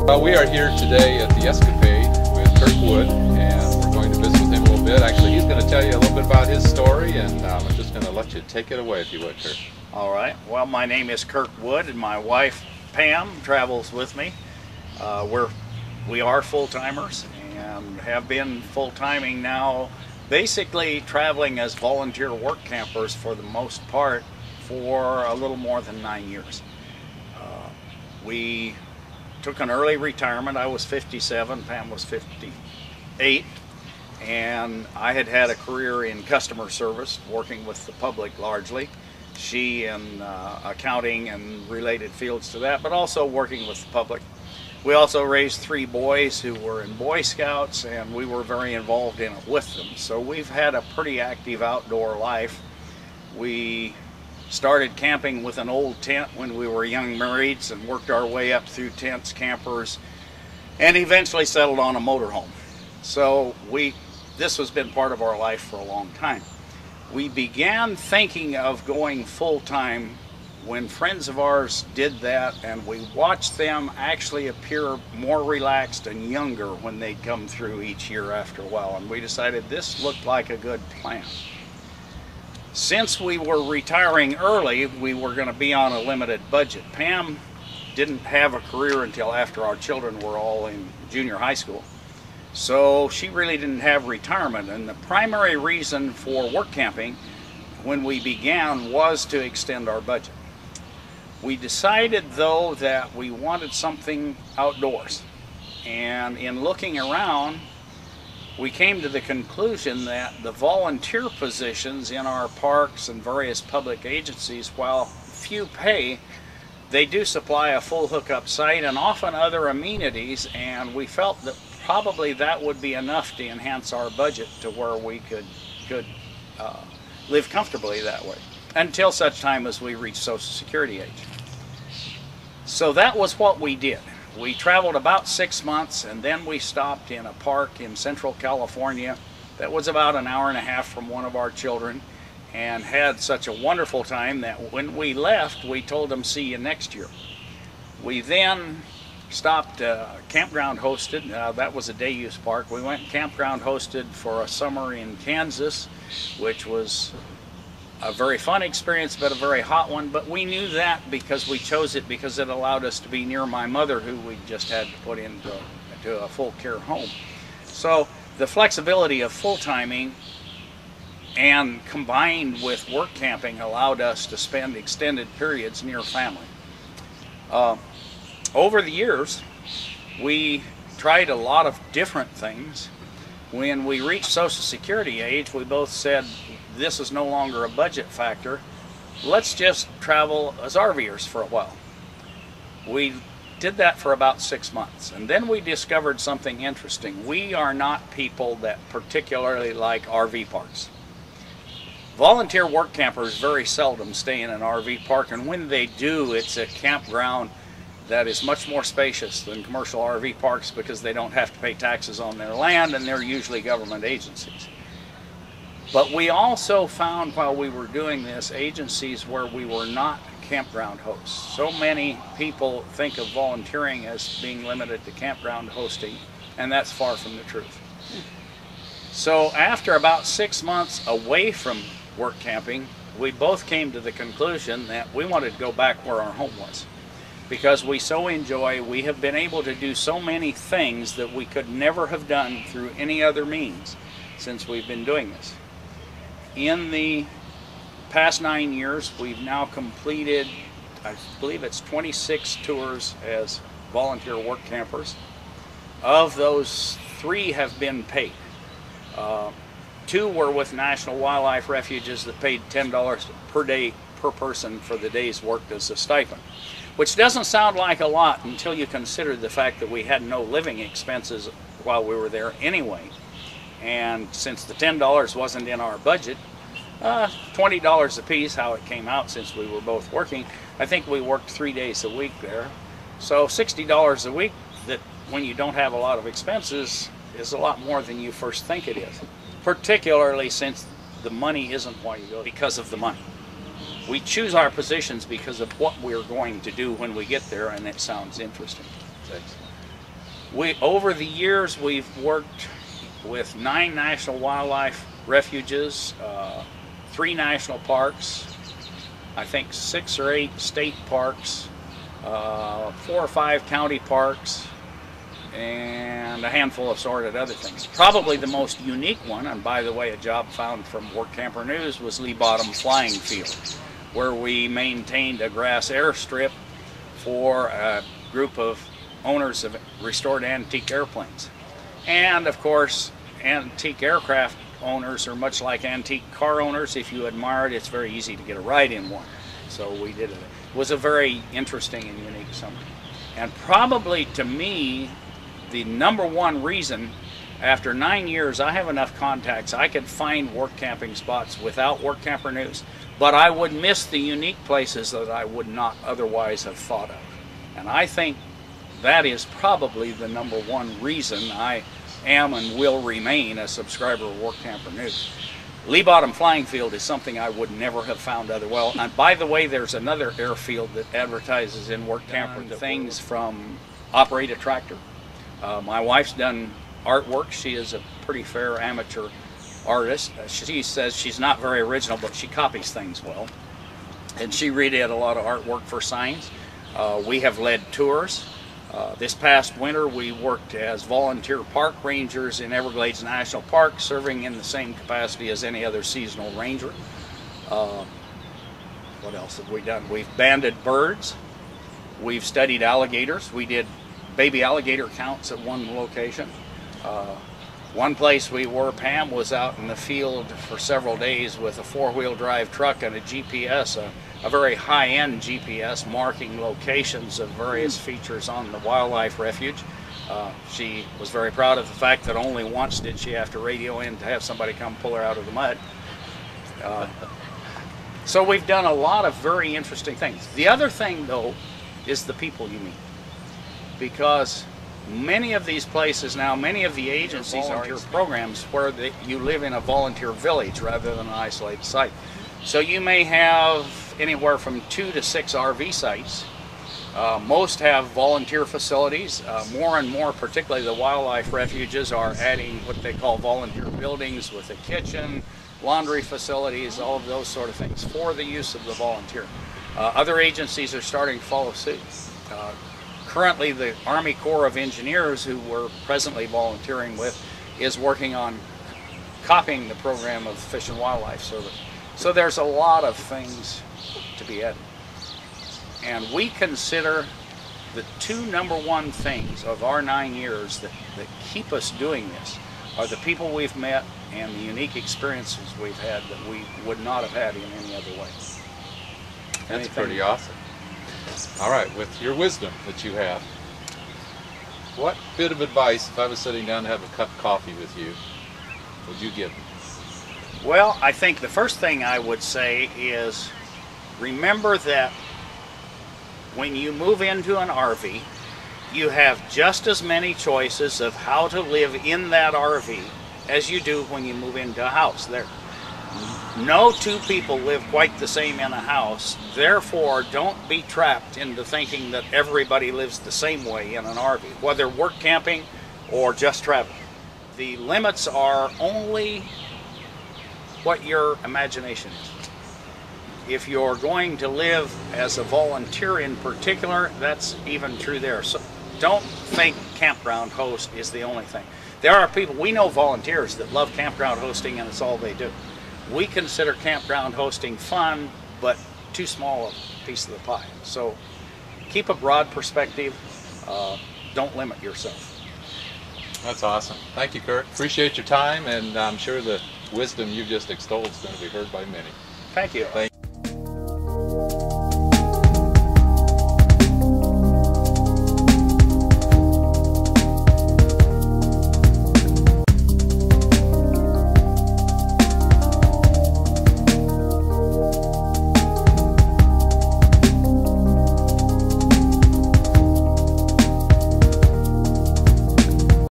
Well, we are here today at the Escapade with Kirk Wood, and we're going to visit with him a little bit. Actually, he's going to tell you a little bit about his story, and I'm just going to let you take it away, if you would, Kirk. All right. Well, my name is Kirk Wood, and my wife, Pam, travels with me. We are full-timers and have been full-timing now, basically traveling as volunteer work campers for the most part for a little more than 9 years. We took an early retirement. I was 57, Pam was 58, and I had had a career in customer service, working with the public largely. She in accounting and related fields to that, but also working with the public. We also raised 3 boys who were in Boy Scouts, and we were very involved in it with them. So we've had a pretty active outdoor life. We started camping with an old tent when we were young marrieds and worked our way up through tents, campers, and eventually settled on a motorhome. So this has been part of our life for a long time. We began thinking of going full-time when friends of ours did that, and we watched them actually appear more relaxed and younger when they'd come through each year after a while, and we decided this looked like a good plan. Since we were retiring early, we were going to be on a limited budget. Pam didn't have a career until after our children were all in junior high school. So she really didn't have retirement, and the primary reason for work camping when we began was to extend our budget. We decided though that we wanted something outdoors, and in looking around we came to the conclusion that the volunteer positions in our parks and various public agencies, while few pay, they do supply a full hookup site and often other amenities, and we felt that probably that would be enough to enhance our budget to where we could live comfortably that way, until such time as we reach Social Security age. So that was what we did. We traveled about 6 months, and then we stopped in a park in Central California that was about an hour and a half from one of our children, and had such a wonderful time that when we left, we told them, "See you next year." We then stopped campground hosted. That was a day-use park. We went campground hosted for a summer in Kansas, which was a very fun experience, but a very hot one. But we knew that because we chose it because it allowed us to be near my mother, who we just had to put into a full care home. So the flexibility of full-timing and combined with work camping allowed us to spend extended periods near family. Over the years, we tried a lot of different things. When we reached Social Security age, we both said, this is no longer a budget factor. Let's just travel as RVers for a while. We did that for about 6 months, and then we discovered something interesting. We are not people that particularly like RV parks. Volunteer work campers very seldom stay in an RV park, and when they do, it's a campground that is much more spacious than commercial RV parks because they don't have to pay taxes on their land, and they're usually government agencies. But we also found while we were doing this agencies where we were not campground hosts. So many people think of volunteering as being limited to campground hosting, and that's far from the truth. So after about 6 months away from work camping, we both came to the conclusion that we wanted to go back where our home was, because we have been able to do so many things that we could never have done through any other means since we've been doing this. In the past 9 years, we've now completed, I believe it's 26 tours as volunteer work campers. Of those, 3 have been paid. 2 were with National Wildlife Refuges that paid $10 per day per person for the days worked as a stipend, which doesn't sound like a lot until you consider the fact that we had no living expenses while we were there anyway. And since the $10 wasn't in our budget, $20 a piece, how it came out since we were both working. I think we worked 3 days a week there. So $60 a week, that when you don't have a lot of expenses, is a lot more than you first think it is. Particularly since the money isn't why you go, because of the money. We choose our positions because of what we're going to do when we get there, and it sounds interesting. Thanks. Over the years, we've worked with 9 national wildlife refuges, 3 national parks, I think 6 or 8 state parks, 4 or 5 county parks, and a handful of assorted other things. Probably the most unique one, and by the way, a job found from Workamper News, was Lee Bottom Flying Field, where we maintained a grass airstrip for a group of owners of restored antique airplanes. And of course, antique aircraft owners are much like antique car owners. If you admire it, it's very easy to get a ride in one. So we did it. It was a very interesting and unique summer. And probably to me, the #1 reason, after 9 years, I have enough contacts, I could find work camping spots without Workamper News, but I would miss the unique places that I would not otherwise have thought of. And I think that is probably the #1 reason I am and will remain a subscriber of Workamper News. Lee Bottom Flying Field is something I would never have found otherwise. And by the way, there's another airfield that advertises in Workamper things from operate a tractor. My wife's done artwork. She is a pretty fair amateur artist. She says she's not very original, but she copies things well. And she redid a lot of artwork for signs. We have led tours. This past winter we worked as volunteer park rangers in Everglades National Park, serving in the same capacity as any other seasonal ranger. What else have we done? We've banded birds. We've studied alligators. We did baby alligator counts at one location. One place we were, Pam, was out in the field for several days with a 4-wheel drive truck and a GPS, a very high-end GPS marking locations of various features on the wildlife refuge. She was very proud of the fact that only once did she have to radio in to have somebody come pull her out of the mud. So we've done a lot of very interesting things. The other thing, though, is the people you meet. Because many of these places now, many of the agencies are programs where you live in a volunteer village rather than an isolated site. So you may have anywhere from 2 to 6 RV sites. Most have volunteer facilities. More and more, particularly the wildlife refuges, are adding what they call volunteer buildings with a kitchen, laundry facilities, all of those sort of things for the use of the volunteer. Other agencies are starting to follow suit. Currently, the Army Corps of Engineers, who we're presently volunteering with, is working on copying the program of the Fish and Wildlife Service. So there's a lot of things to be added. And we consider the 2 #1 things of our 9 years that keep us doing this are the people we've met and the unique experiences we've had that we would not have had in any other way. That's pretty awesome. All right, with your wisdom that you have, what bit of advice, if I was sitting down to have a cup of coffee with you, would you give me? Well, I think the first thing I would say is remember that when you move into an RV, you have just as many choices of how to live in that RV as you do when you move into a house. No 2 people live quite the same in a house. Therefore, don't be trapped into thinking that everybody lives the same way in an RV, whether work camping or just traveling. The limits are only what your imagination is. If you're going to live as a volunteer in particular, that's even true there. So don't think campground host is the only thing. There are people, we know volunteers that love campground hosting and it's all they do. We consider campground hosting fun, but too small a piece of the pie. So keep a broad perspective. Don't limit yourself. That's awesome. Thank you, Kirk. Appreciate your time, and I'm sure the wisdom you've just extolled is going to be heard by many. Thank you. Thank you.